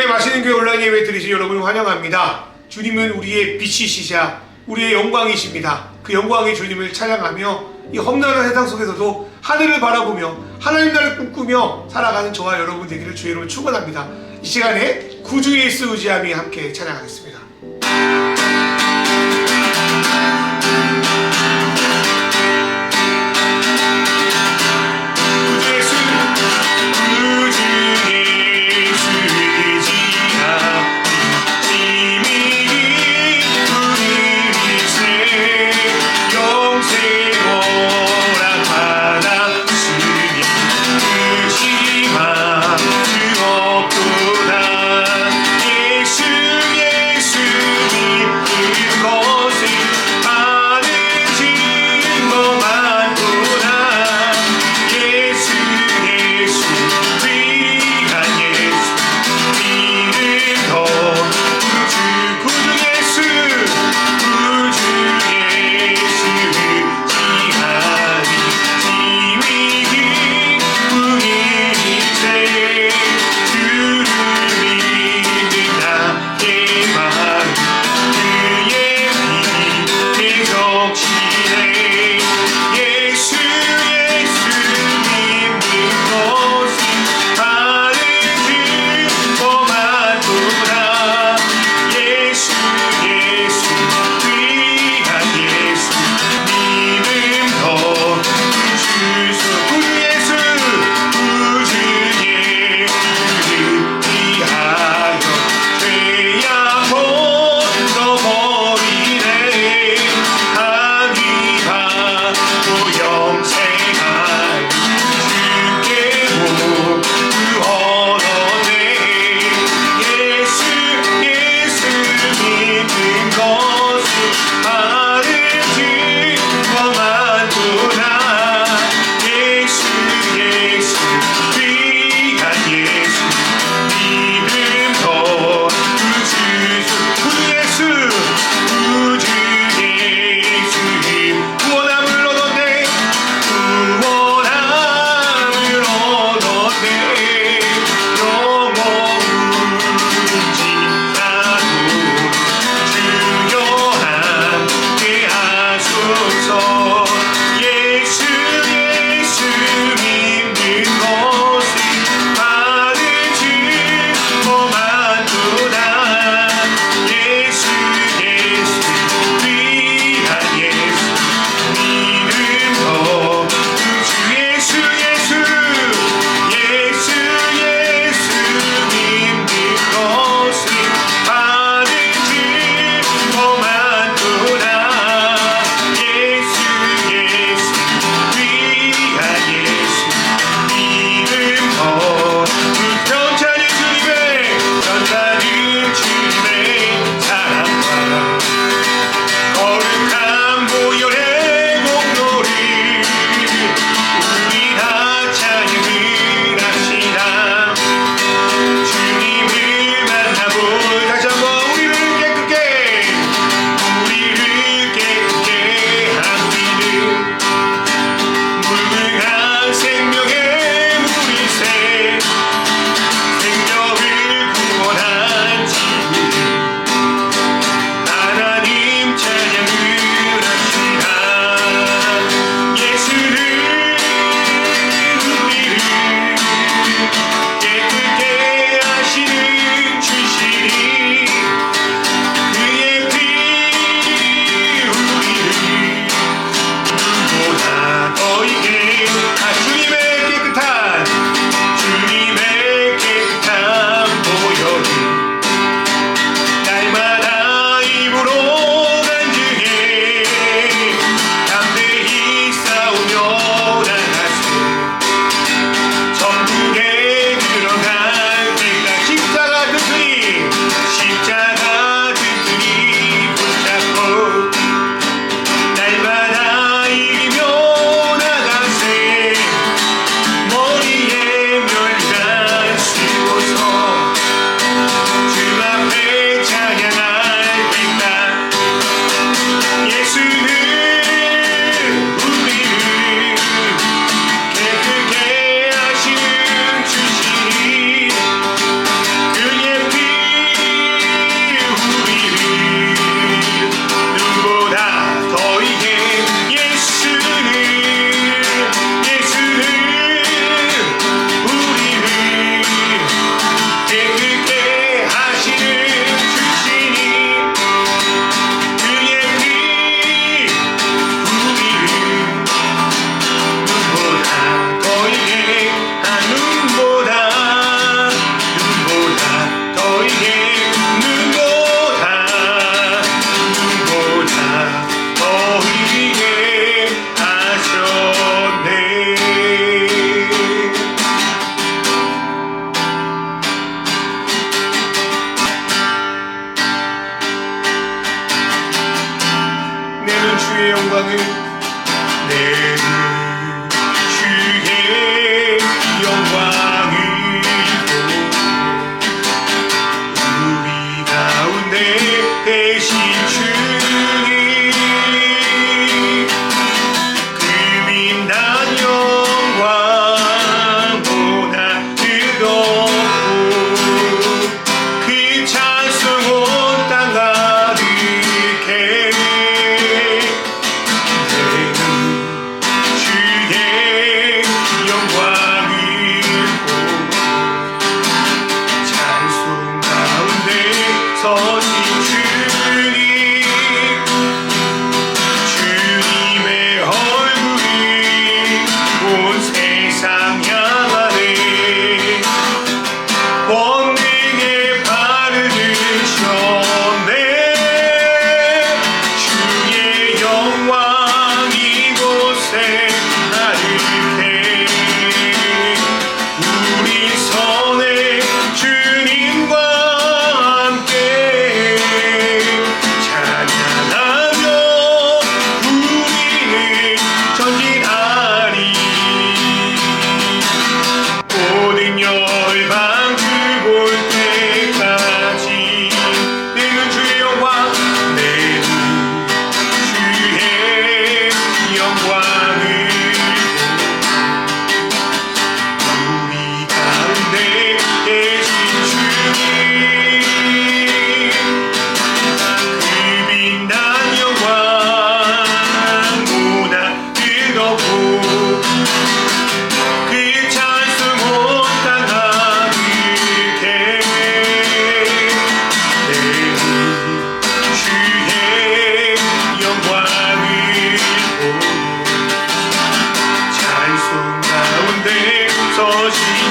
오늘의 맛있는 교회 온라인 예배 드리신 여러분을 환영합니다. 주님은 우리의 빛이시자 우리의 영광이십니다. 그 영광의 주님을 찬양하며 이 험난한 세상 속에서도 하늘을 바라보며 하나님 나라를 꿈꾸며 살아가는 저와 여러분 되기를 주의 이름으로 축원합니다. 이 시간에 구주 예수 의지함이 함께 찬양하겠습니다. 예수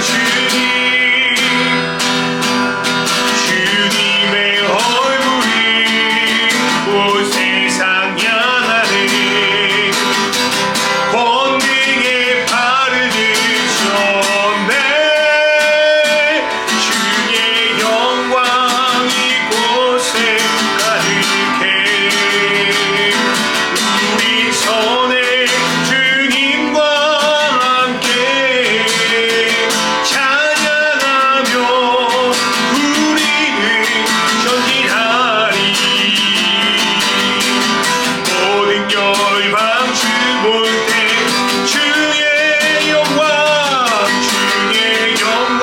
주님, 주님의 얼굴이 온 세상 향하네. 권능의 발을 드셨네. 주의 영광 이곳에 가득해. 우리 선에 주님과 함께 찬양하며 우리는 전진하리. 모든 열방 주 볼 때 주의 영광, 주의 영광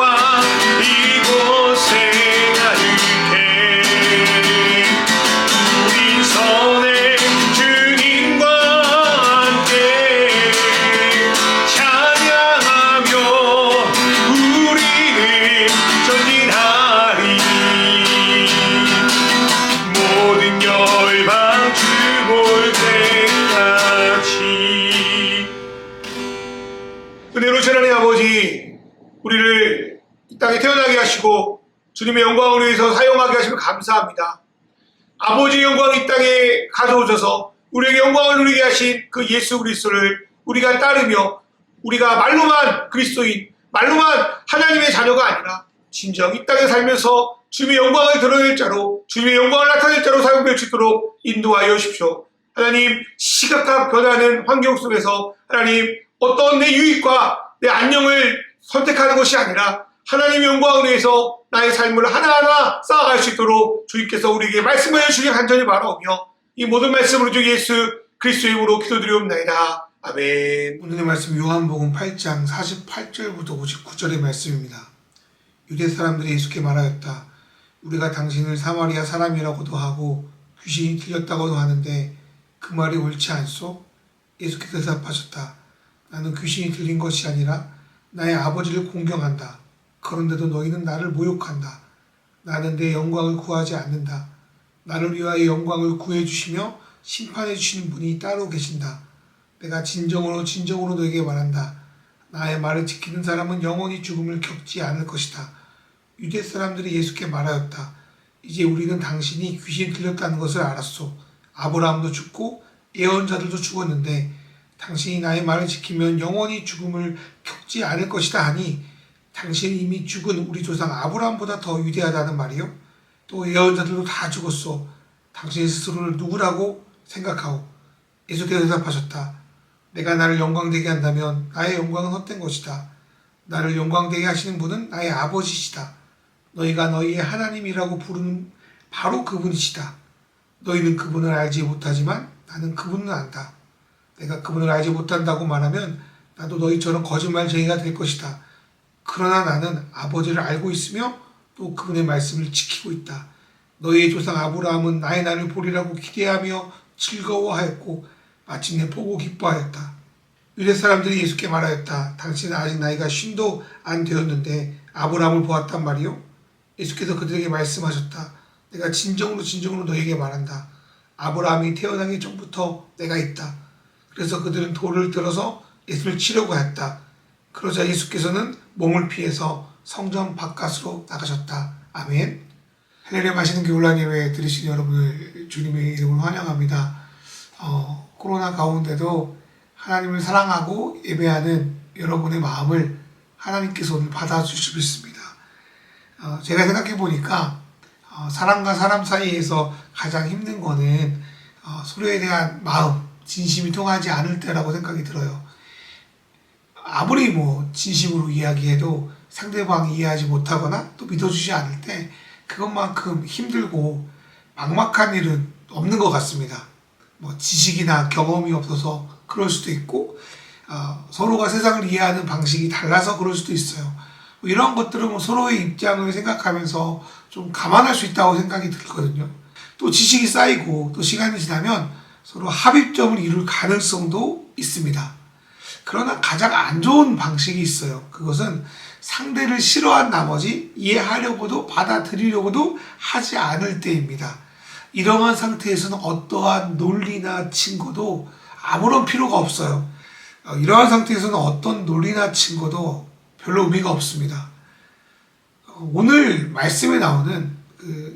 이곳에 가득해. 우리 선에 주님과 함께 찬양하며 우리는 전진하리. 모든 열방 주 볼 때까지. 은혜로 전하는 아버지, 우리를 이 땅에 태어나게 하시고 주님의 영광을 위해서 사용하게 하시면 감사합니다. 아버지의 영광이 이 땅에 가져오셔서 우리에게 영광을 누리게 하신 그 예수 그리스도를 우리가 따르며 우리가 말로만 그리스도인, 말로만 하나님의 자녀가 아니라 진정 이 땅에 살면서 주님의 영광을 드러낼 자로, 주님의 영광을 나타낼 자로 사용될 수 있도록 인도하여 주십시오. 하나님, 시각각 변하는 환경 속에서 하나님, 어떤 내 유익과 내 안녕을 선택하는 것이 아니라 하나님의 영광을 위해서 나의 삶을 하나하나 쌓아갈 수 있도록 주님께서 우리에게 말씀하여 주시길 간절히 바라오며 이 모든 말씀으로 주 예수 그리스도의 이름으로 기도드리옵나이다. 아멘. 오늘의 말씀 요한복음 8장 48절부터 59절의 말씀입니다. 유대 사람들이 예수께 말하였다. 우리가 당신을 사마리아 사람이라고도 하고 귀신이 들렸다고도 하는데 그 말이 옳지 않소? 예수께서 대답하셨다. 나는 귀신이 들린 것이 아니라 나의 아버지를 공경한다. 그런데도 너희는 나를 모욕한다. 나는 내 영광을 구하지 않는다. 나를 위하여 영광을 구해주시며 심판해주시는 분이 따로 계신다. 내가 진정으로 너에게 말한다. 나의 말을 지키는 사람은 영원히 죽음을 겪지 않을 것이다. 유대 사람들이 예수께 말하였다. 이제 우리는 당신이 귀신이 들렸다는 것을 알았소. 아브라함도 죽고 예언자들도 죽었는데 당신이 나의 말을 지키면 영원히 죽음을 겪지 않을 것이다 하니 당신이 이미 죽은 우리 조상 아브라함보다 더 위대하다는 말이요? 또 예언자들도 다 죽었소. 당신 스스로를 누구라고 생각하오? 예수께서 대답하셨다. 내가 나를 영광되게 한다면 나의 영광은 헛된 것이다. 나를 영광되게 하시는 분은 나의 아버지시다. 너희가 너희의 하나님이라고 부르는 바로 그분이시다. 너희는 그분을 알지 못하지만 나는 그분을 안다. 내가 그분을 알지 못한다고 말하면 나도 너희처럼 거짓말쟁이가 될 것이다. 그러나 나는 아버지를 알고 있으며 또 그분의 말씀을 지키고 있다. 너희의 조상 아브라함은 나의 날을 보리라고 기대하며 즐거워하였고 마침내 보고 기뻐하였다. 유대 사람들이 예수께 말하였다. 당신은 아직 나이가 50도 안 되었는데 아브라함을 보았단 말이요? 예수께서 그들에게 말씀하셨다. 내가 진정으로 너희에게 말한다. 아브라함이 태어나기 전부터 내가 있다. 그래서 그들은 돌을 들어서 예수를 치려고 했다. 그러자 예수께서는 몸을 피해서 성전 바깥으로 나가셨다. 아멘. 할렐루야. 마시는 교훈 예배 들으신 여러분을 주님의 이름으로 환영합니다. 코로나 가운데도 하나님을 사랑하고 예배하는 여러분의 마음을 하나님께서 오늘 받아주시고 있습니다. 제가 생각해 보니까 사람과 사람 사이에서 가장 힘든 거는 서로에 대한 마음, 진심이 통하지 않을 때라고 생각이 들어요. 아무리 진심으로 이야기해도 상대방이 이해하지 못하거나 또 믿어주지 않을 때 그것만큼 힘들고 막막한 일은 없는 것 같습니다. 지식이나 경험이 없어서 그럴 수도 있고 서로가 세상을 이해하는 방식이 달라서 그럴 수도 있어요. 이런 것들은 서로의 입장을 생각하면서 좀 감안할 수 있다고 생각이 들거든요. 또 지식이 쌓이고 또 시간이 지나면 서로 합의점을 이룰 가능성도 있습니다. 그러나 가장 안 좋은 방식이 있어요. 그것은 상대를 싫어한 나머지 이해하려고도 받아들이려고도 하지 않을 때입니다. 이러한 상태에서는 어떠한 논리나 친구도 아무런 필요가 없어요. 이러한 상태에서는 어떤 논리나 친구도 별로 의미가 없습니다. 오늘 말씀에 나오는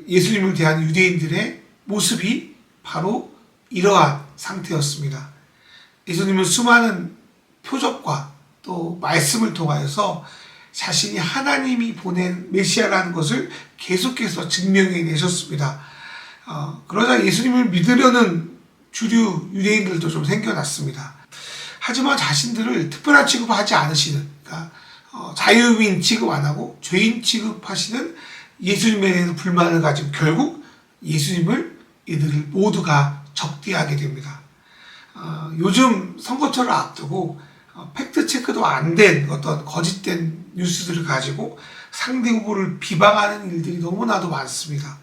예수님을 대한 유대인들의 모습이 바로 이러한 상태였습니다. 예수님은 수많은 표적과 또 말씀을 통하여서 자신이 하나님이 보낸 메시아라는 것을 계속해서 증명해 내셨습니다. 그러자 예수님을 믿으려는 주류 유대인들도 좀 생겨났습니다. 하지만 자신들을 특별한 취급하지 않으시는, 그러니까 자유인 취급 안 하고 죄인 취급하시는 예수님에 대해서 불만을 가지고 결국 예수님을 이들 모두가 적대하게 됩니다. 요즘 선거철을 앞두고 팩트 체크도 안 된 어떤 거짓된 뉴스들을 가지고 상대 후보를 비방하는 일들이 너무나도 많습니다.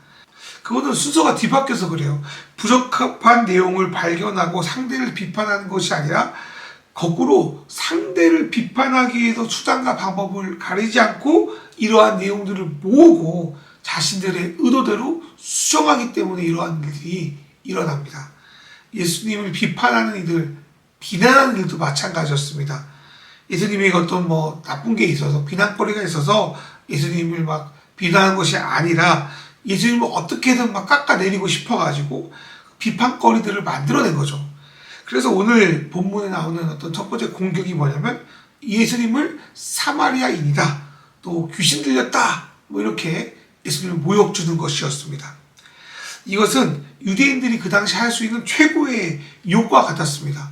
그거는 순서가 뒤바뀌어서 그래요. 부적합한 내용을 발견하고 상대를 비판하는 것이 아니라 거꾸로 상대를 비판하기 위해서 수단과 방법을 가리지 않고 이러한 내용들을 모으고 자신들의 의도대로 수정하기 때문에 이러한 일들이 일어납니다. 예수님을 비판하는 이들, 비난하는 일도 마찬가지였습니다. 예수님에게 어떤 나쁜 게 있어서, 비난거리가 있어서 예수님을 막 비난하는 것이 아니라 예수님을 어떻게든 막 깎아내리고 싶어가지고 비판거리들을 만들어낸 거죠. 그래서 오늘 본문에 나오는 어떤 첫 번째 공격이 뭐냐면 예수님을 사마리아인이다, 또 귀신 들렸다, 이렇게 예수님을 모욕 주는 것이었습니다. 이것은 유대인들이 그 당시 할 수 있는 최고의 욕과 같았습니다.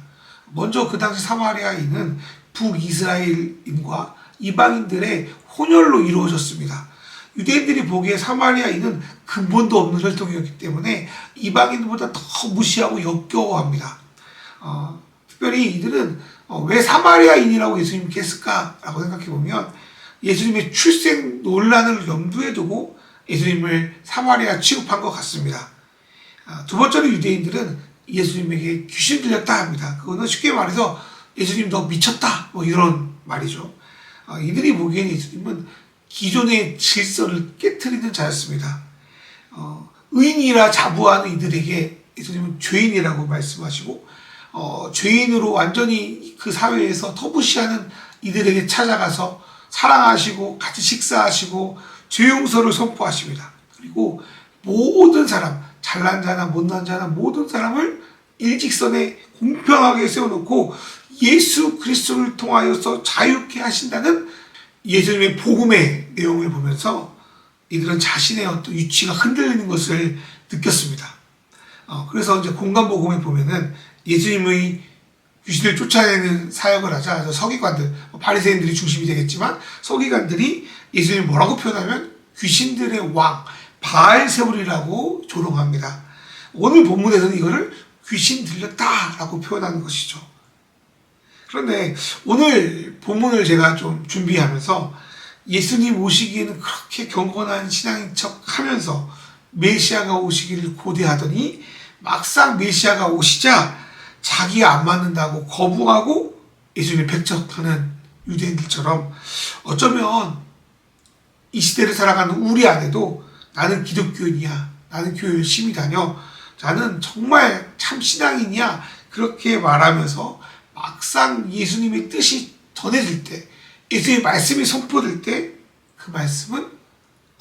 먼저 그 당시 사마리아인은 북이스라엘인과 이방인들의 혼혈로 이루어졌습니다. 유대인들이 보기에 사마리아인은 근본도 없는 혈통이었기 때문에 이방인보다 더 무시하고 역겨워합니다. 특별히 이들은 왜 사마리아인이라고 예수님께 했을까라고 생각해보면 예수님의 출생 논란을 염두에 두고 예수님을 사마리아 취급한 것 같습니다. 두 번째로 유대인들은 예수님에게 귀신 들렸다 합니다. 그거는 쉽게 말해서 예수님 너 미쳤다, 이런 말이죠. 이들이 보기에는 예수님은 기존의 질서를 깨트리는 자였습니다. 의인이라 자부하는 이들에게 예수님은 죄인이라고 말씀하시고 죄인으로 완전히 그 사회에서 터부시하는 이들에게 찾아가서 사랑하시고 같이 식사하시고 죄 용서를 선포하십니다. 그리고 모든 사람, 잘난 자나 못난 자나 모든 사람을 일직선에 공평하게 세워놓고 예수 그리스도를 통하여서 자유케 하신다는 예수님의 복음의 내용을 보면서 이들은 자신의 어떤 위치가 흔들리는 것을 느꼈습니다. 그래서 이제 공간복음에 보면은 예수님의 귀신을 쫓아내는 사역을 하자 서기관들, 바리새인들이 중심이 되겠지만 서기관들이 예수님을 뭐라고 표현하면 귀신들의 왕 바알세불이라고 조롱합니다. 오늘 본문에서는 이거를 귀신 들렸다라고 표현하는 것이죠. 그런데 오늘 본문을 제가 좀 준비하면서 예수님 오시기에는 그렇게 경건한 신앙인 척 하면서 메시아가 오시기를 고대하더니 막상 메시아가 오시자 자기가 안 맞는다고 거부하고 예수님을 배척하는 유대인들처럼 어쩌면 이 시대를 살아가는 우리 안에도 나는 기독교인이야, 나는 교회 열심히 다녀, 나는 정말 참 신앙인이야, 그렇게 말하면서 막상 예수님의 뜻이 전해질 때, 예수님의 말씀이 선포될 때 그 말씀은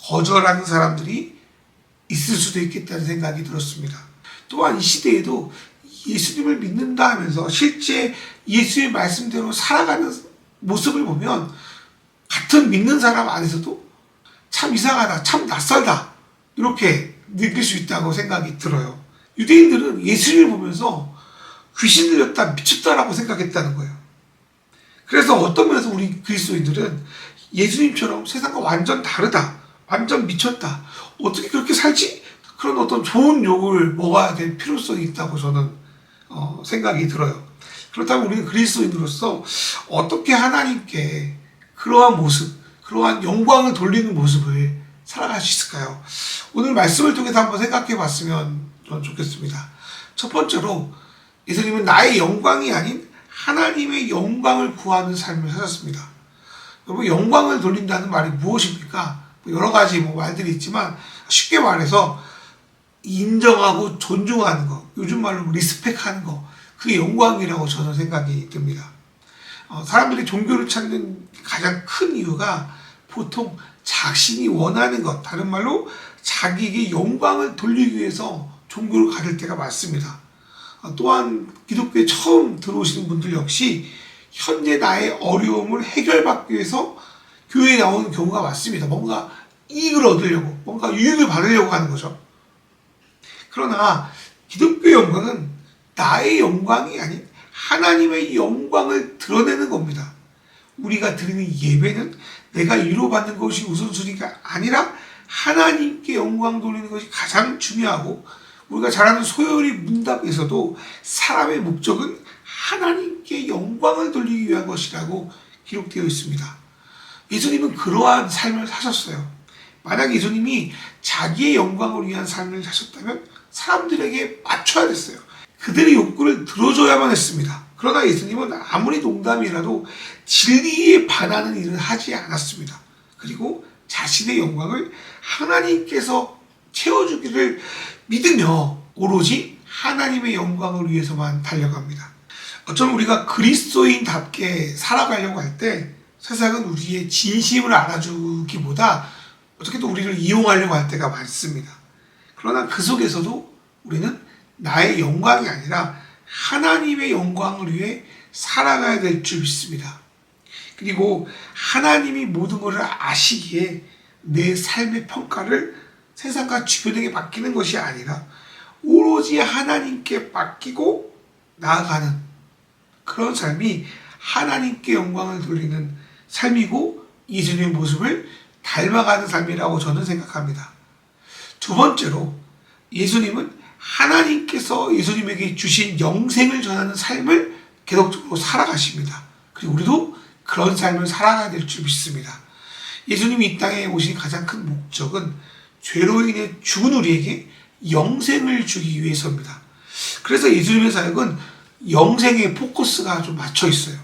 거절하는 사람들이 있을 수도 있겠다는 생각이 들었습니다. 또한 이 시대에도 예수님을 믿는다 하면서 실제 예수의 말씀대로 살아가는 모습을 보면 같은 믿는 사람 안에서도 참 이상하다, 참 낯설다, 이렇게 느낄 수 있다고 생각이 들어요. 유대인들은 예수님을 보면서 귀신 들렸다, 미쳤다라고 생각했다는 거예요. 그래서 어떤 면에서 우리 그리스도인들은 예수님처럼 세상과 완전 다르다, 완전 미쳤다, 어떻게 그렇게 살지? 그런 어떤 좋은 욕을 먹어야 될 필요성이 있다고 저는 생각이 들어요. 그렇다면 우리는 그리스도인으로서 어떻게 하나님께 그러한 모습, 그러한 영광을 돌리는 모습을 살아갈 수 있을까요? 오늘 말씀을 통해서 한번 생각해 봤으면 저는 좋겠습니다. 첫 번째로 예수님은 나의 영광이 아닌 하나님의 영광을 구하는 삶을 사셨습니다. 여러분, 영광을 돌린다는 말이 무엇입니까? 여러 가지 말들이 있지만 쉽게 말해서 인정하고 존중하는 거, 요즘 말로 리스펙하는 거, 그게 영광이라고 저는 생각이 듭니다. 사람들이 종교를 찾는 가장 큰 이유가 보통 자신이 원하는 것, 다른 말로 자기에게 영광을 돌리기 위해서 종교를 가질 때가 많습니다. 또한 기독교에 처음 들어오시는 분들 역시 현재 나의 어려움을 해결받기 위해서 교회에 나오는 경우가 많습니다. 뭔가 이익을 얻으려고, 뭔가 유익을 받으려고 하는 거죠. 그러나 기독교의 영광은 나의 영광이 아닌 하나님의 영광을 드러내는 겁니다. 우리가 드리는 예배는 내가 위로받는 것이 우선순위가 아니라 하나님께 영광 돌리는 것이 가장 중요하고, 우리가 잘 아는 소요리 문답에서도 사람의 목적은 하나님께 영광을 돌리기 위한 것이라고 기록되어 있습니다. 예수님은 그러한 삶을 사셨어요. 만약 예수님이 자기의 영광을 위한 삶을 사셨다면 사람들에게 맞춰야 됐어요. 그들의 욕구를 들어줘야만 했습니다. 그러나 예수님은 아무리 농담이라도 진리에 반하는 일을 하지 않았습니다. 그리고 자신의 영광을 하나님께서 채워주기를 믿으며 오로지 하나님의 영광을 위해서만 달려갑니다. 어쩌면 우리가 그리스도인답게 살아가려고 할 때 세상은 우리의 진심을 알아주기보다 어떻게 또 우리를 이용하려고 할 때가 많습니다. 그러나 그 속에서도 우리는 나의 영광이 아니라 하나님의 영광을 위해 살아가야 될 줄 믿습니다. 그리고 하나님이 모든 것을 아시기에 내 삶의 평가를 세상과 주변에게 맡기는 것이 아니라 오로지 하나님께 맡기고 나아가는 그런 삶이 하나님께 영광을 돌리는 삶이고 예수님의 모습을 닮아가는 삶이라고 저는 생각합니다. 두 번째로 예수님은 하나님께서 예수님에게 주신 영생을 전하는 삶을 계속적으로 살아가십니다. 그리고 우리도 그런 삶을 살아가야 될 줄 믿습니다. 예수님이 이 땅에 오신 가장 큰 목적은 죄로 인해 죽은 우리에게 영생을 주기 위해서입니다. 그래서 예수님의 사역은 영생의 포커스가 좀 맞춰 있어요.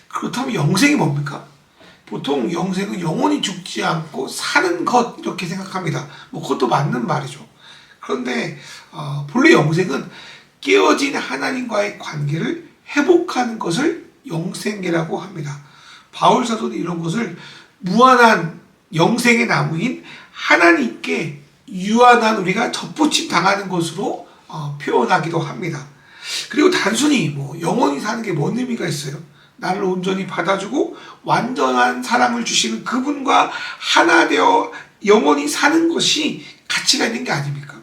그렇다면 영생이 뭡니까? 보통 영생은 영원히 죽지 않고 사는 것 이렇게 생각합니다. 그것도 맞는 말이죠. 그런데 본래 영생은 깨어진 하나님과의 관계를 회복하는 것을 영생이라고 합니다. 바울 사도는 이런 것을 무한한 영생의 나무인 하나님께 유한한 우리가 접붙임 당하는 것으로 표현하기도 합니다. 그리고 단순히 영원히 사는 게 뭔 의미가 있어요? 나를 온전히 받아주고 완전한 사랑을 주시는 그분과 하나 되어 영원히 사는 것이 가치가 있는 게 아닙니까?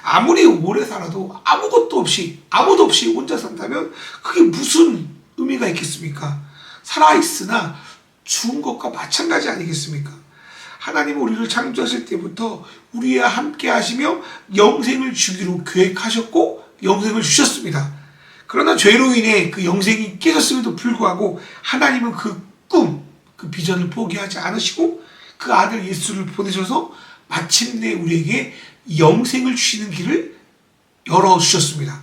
아무리 오래 살아도 아무것도 없이, 아무도 없이 혼자 산다면 그게 무슨 의미가 있겠습니까? 살아있으나 죽은 것과 마찬가지 아니겠습니까? 하나님은 우리를 창조하실 때부터 우리와 함께 하시며 영생을 주기로 계획하셨고 영생을 주셨습니다. 그러나 죄로 인해 그 영생이 깨졌음에도 불구하고 하나님은 그 꿈, 그 비전을 포기하지 않으시고 그 아들 예수를 보내셔서 마침내 우리에게 영생을 주시는 길을 열어주셨습니다.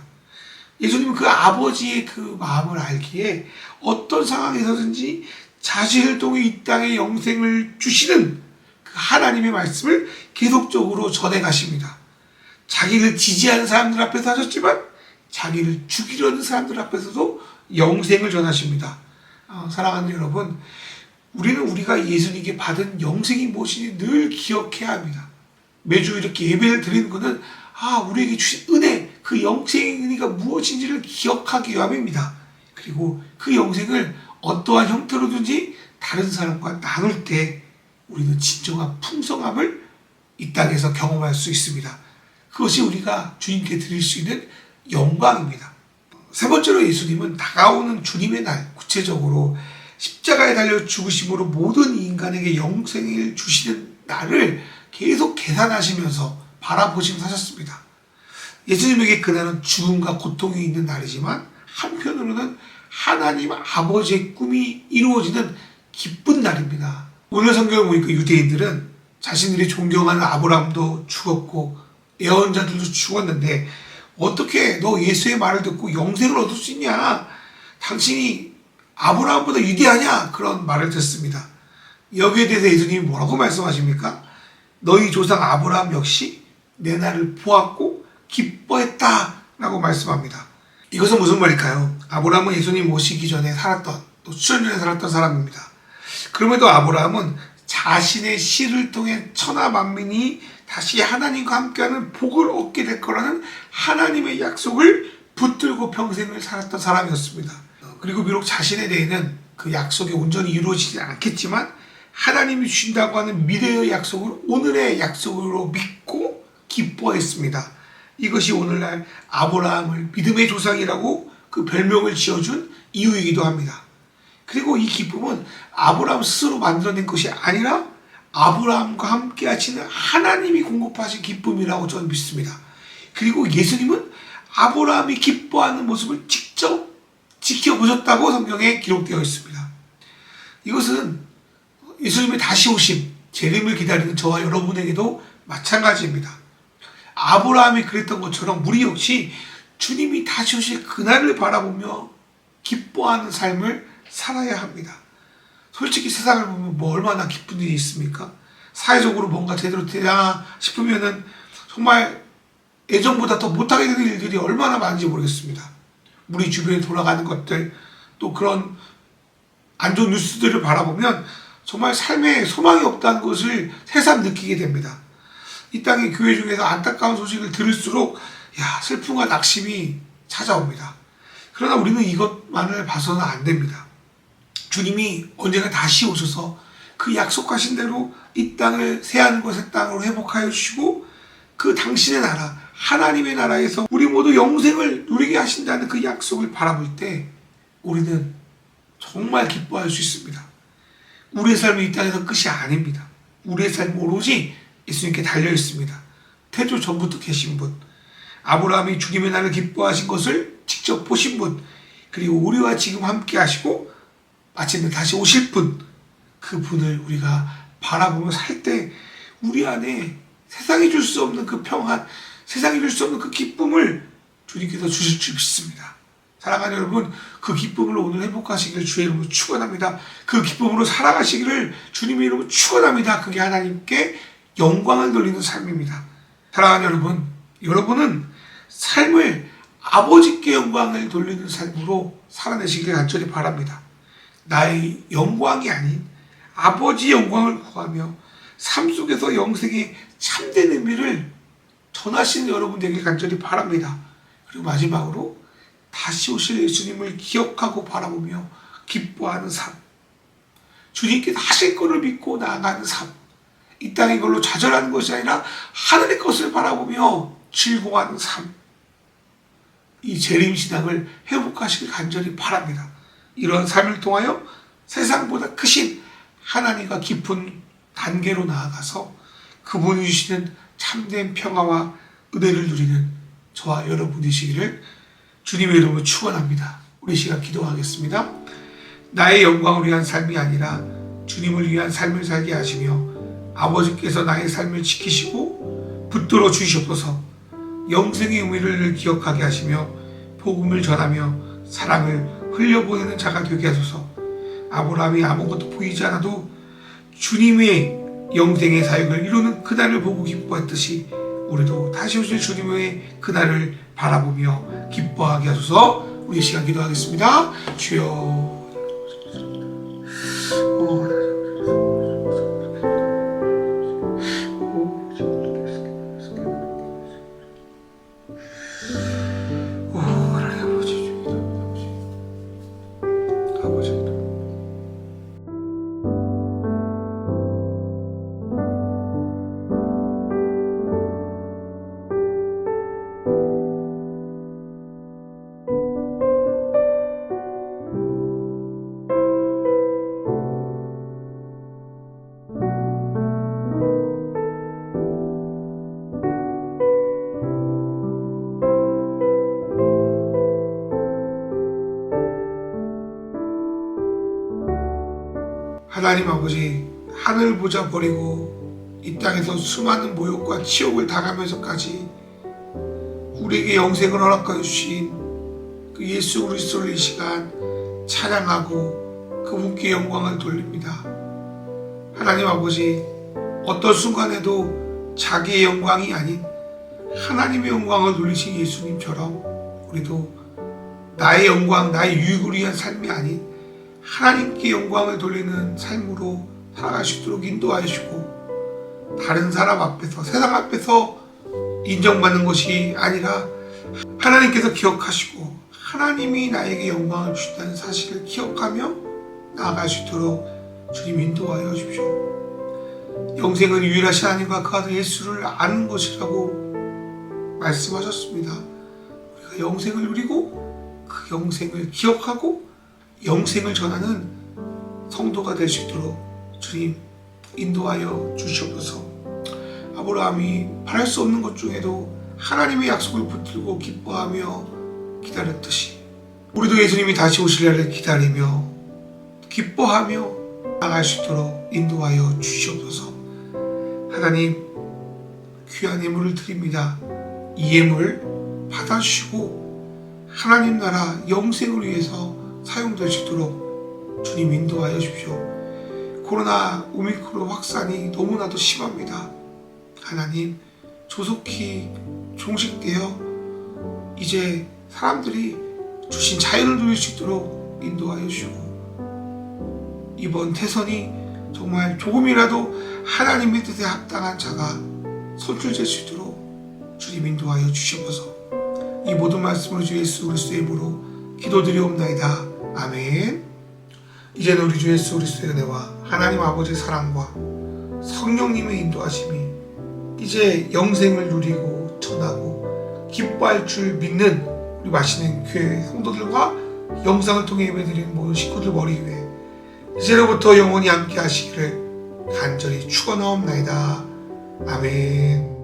예수님은 그 아버지의 그 마음을 알기에 어떤 상황에서든지 자신을 통해 이 땅에 영생을 주시는 그 하나님의 말씀을 계속적으로 전해가십니다. 자기를 지지하는 사람들 앞에서 하셨지만 자기를 죽이려는 사람들 앞에서도 영생을 전하십니다. 사랑하는 여러분, 우리는 우리가 예수님께 받은 영생이 무엇인지 늘 기억해야 합니다. 매주 이렇게 예배를 드리는 것은 우리에게 주신 은혜, 그 영생의 은혜가 무엇인지를 기억하기 위함입니다. 그리고 그 영생을 어떠한 형태로든지 다른 사람과 나눌 때 우리는 진정한 풍성함을 이 땅에서 경험할 수 있습니다. 그것이 우리가 주님께 드릴 수 있는 영광입니다. 세 번째로 예수님은 다가오는 주님의 날, 구체적으로 십자가에 달려 죽으심으로 모든 인간에게 영생을 주시는 날을 계속 계산하시면서 바라보시면서 사셨습니다. 예수님에게 그날은 죽음과 고통이 있는 날이지만 한편으로는 하나님 아버지의 꿈이 이루어지는 기쁜 날입니다. 오늘 성경을 보니까 유대인들은 자신들이 존경하는 아브라함도 죽었고 예언자들도 죽었는데 어떻게 너 예수의 말을 듣고 영생을 얻을 수 있냐? 당신이 아브라함보다 위대하냐? 그런 말을 듣습니다. 여기에 대해서 예수님이 뭐라고 말씀하십니까? 너희 조상 아브라함 역시 내 날을 보았고 기뻐했다 라고 말씀합니다. 이것은 무슨 말일까요? 아브라함은 예수님 오시기 전에 살았던 또 수천 년에 살았던 사람입니다. 그럼에도 아브라함은 자신의 씨를 통해 천하 만민이 다시 하나님과 함께하는 복을 얻게 될 거라는 하나님의 약속을 붙들고 평생을 살았던 사람이었습니다. 그리고 비록 자신에 대해는 그 약속이 온전히 이루어지지 않겠지만 하나님이 주신다고 하는 미래의 약속을 오늘의 약속으로 믿고 기뻐했습니다. 이것이 오늘날 아브라함을 믿음의 조상이라고 그 별명을 지어준 이유이기도 합니다. 그리고 이 기쁨은 아브라함 스스로 만들어낸 것이 아니라 아브라함과 함께 하시는 하나님이 공급하신 기쁨이라고 저는 믿습니다. 그리고 예수님은 아브라함이 기뻐하는 모습을 직접 지켜보셨다고 성경에 기록되어 있습니다. 이것은 예수님의 다시 오심, 재림을 기다리는 저와 여러분에게도 마찬가지입니다. 아브라함이 그랬던 것처럼 우리 역시 주님이 다시 오실 그날을 바라보며 기뻐하는 삶을 살아야 합니다. 솔직히 세상을 보면 뭐 얼마나 기쁜 일이 있습니까? 사회적으로 뭔가 제대로 되나 싶으면은 정말 예전보다 더 못하게 되는 일들이 얼마나 많은지 모르겠습니다. 우리 주변에 돌아가는 것들, 또 그런 안 좋은 뉴스들을 바라보면 정말 삶에 소망이 없다는 것을 새삼 느끼게 됩니다. 이 땅의 교회 중에서 안타까운 소식을 들을수록 슬픔과 낙심이 찾아옵니다. 그러나 우리는 이것만을 봐서는 안 됩니다. 주님이 언젠가 다시 오셔서 그 약속하신 대로 이 땅을 새하늘과 땅으로 회복하여 주시고 그 당신의 나라, 하나님의 나라에서 우리 모두 영생을 누리게 하신다는 그 약속을 바라볼 때 우리는 정말 기뻐할 수 있습니다. 우리의 삶이 이 땅에서 끝이 아닙니다. 우리의 삶은 오로지 예수님께 달려 있습니다. 태초 전부터 계신 분, 아브라함이 주님의 날을 기뻐하신 것을 직접 보신 분, 그리고 우리와 지금 함께 하시고 마침내 다시 오실 분, 그 분을 우리가 바라보며 살 때 우리 안에 세상이 줄 수 없는 그 평안, 세상이 줄 수 없는 그 기쁨을 주님께서 주실 줄 믿습니다. 사랑하는 여러분, 그 기쁨을 오늘 회복하시기를 주의 이름으로 축원합니다. 그 기쁨으로 살아가시기를 주님의 이름으로 축원합니다. 그게 하나님께 영광을 돌리는 삶입니다. 사랑하는 여러분, 여러분은 삶을 아버지께 영광을 돌리는 삶으로 살아내시길 간절히 바랍니다. 나의 영광이 아닌 아버지의 영광을 구하며 삶 속에서 영생의 참된 의미를 전하시는 여러분 되길 간절히 바랍니다. 그리고 마지막으로 다시 오실 예수님을 기억하고 바라보며 기뻐하는 삶, 주님께 하실 것을 믿고 나아가는 삶, 이 땅의 걸로 좌절하는 것이 아니라 하늘의 것을 바라보며 즐거워하는 삶, 이 재림신앙을 회복하시길 간절히 바랍니다. 이런 삶을 통하여 세상보다 크신 하나님과 깊은 단계로 나아가서 그분이 주시는 참된 평화와 은혜를 누리는 저와 여러분 되시기를 주님의 이름으로 축원합니다. 우리 시간 기도하겠습니다. 나의 영광을 위한 삶이 아니라 주님을 위한 삶을 살게 하시며 아버지께서 나의 삶을 지키시고 붙들어 주시옵소서. 영생의 의미를 기억하게 하시며 복음을 전하며 사랑을 흘려보내는 자가 되게 하소서. 아브라함이 아무것도 보이지 않아도 주님의 영생의 사역을 이루는 그날을 보고 기뻐했듯이 우리도 다시 오실 주님의 그날을 바라보며 기뻐하게 하소서. 우리 시간 기도하겠습니다. 주여, 하나님 아버지, 하늘 보자 버리고 이 땅에서 수많은 모욕과 치욕을 당하면서까지 우리에게 영생을 허락하여 주신 그 예수 그리스도를 이 시간 찬양하고 그분께 영광을 돌립니다. 하나님 아버지, 어떤 순간에도 자기의 영광이 아닌 하나님의 영광을 돌리신 예수님처럼 우리도 나의 영광, 나의 유익을 위한 삶이 아닌 하나님께 영광을 돌리는 삶으로 살아갈 수 있도록 인도하시고, 다른 사람 앞에서, 세상 앞에서 인정받는 것이 아니라 하나님께서 기억하시고 하나님이 나에게 영광을 주신다는 사실을 기억하며 나아갈 수 있도록 주님 인도하여 주십시오. 영생은 유일하신 하나님과 그 아들 예수를 아는 것이라고 말씀하셨습니다. 우리가 영생을 누리고 그 영생을 기억하고 영생을 전하는 성도가 될 수 있도록 주님 인도하여 주시옵소서. 아브라함이 바랄 수 없는 것 중에도 하나님의 약속을 붙들고 기뻐하며 기다렸듯이 우리도 예수님이 다시 오실 날을 기다리며 기뻐하며 나아갈 수 있도록 인도하여 주시옵소서. 하나님, 귀한 예물을 드립니다. 이 예물 받아주시고 하나님 나라 영생을 위해서 사용될 수 있도록 주님 인도하여 주십시오. 코로나 오미크론 확산이 너무나도 심합니다. 하나님, 조속히 종식되어 이제 사람들이 주신 자유를 누릴 수 있도록 인도하여 주시고, 이번 대선이 정말 조금이라도 하나님의 뜻에 합당한 자가 선출될 수 있도록 주님 인도하여 주시옵소서. 이 모든 말씀을 주 예수 그리스도의 이름으로 기도드리옵나이다. 아멘. 이제는 우리 주 예수 그리스도의 은혜와 하나님 아버지의 사랑과 성령님의 인도하심이 이제 영생을 누리고 전하고 기뻐할 줄 믿는 우리 마시는 교회 성도들과 영상을 통해 예배드리는 모든 식구들 머리 위에 이제로부터 영원히 함께 하시기를 간절히 축원하옵나이다. 아멘.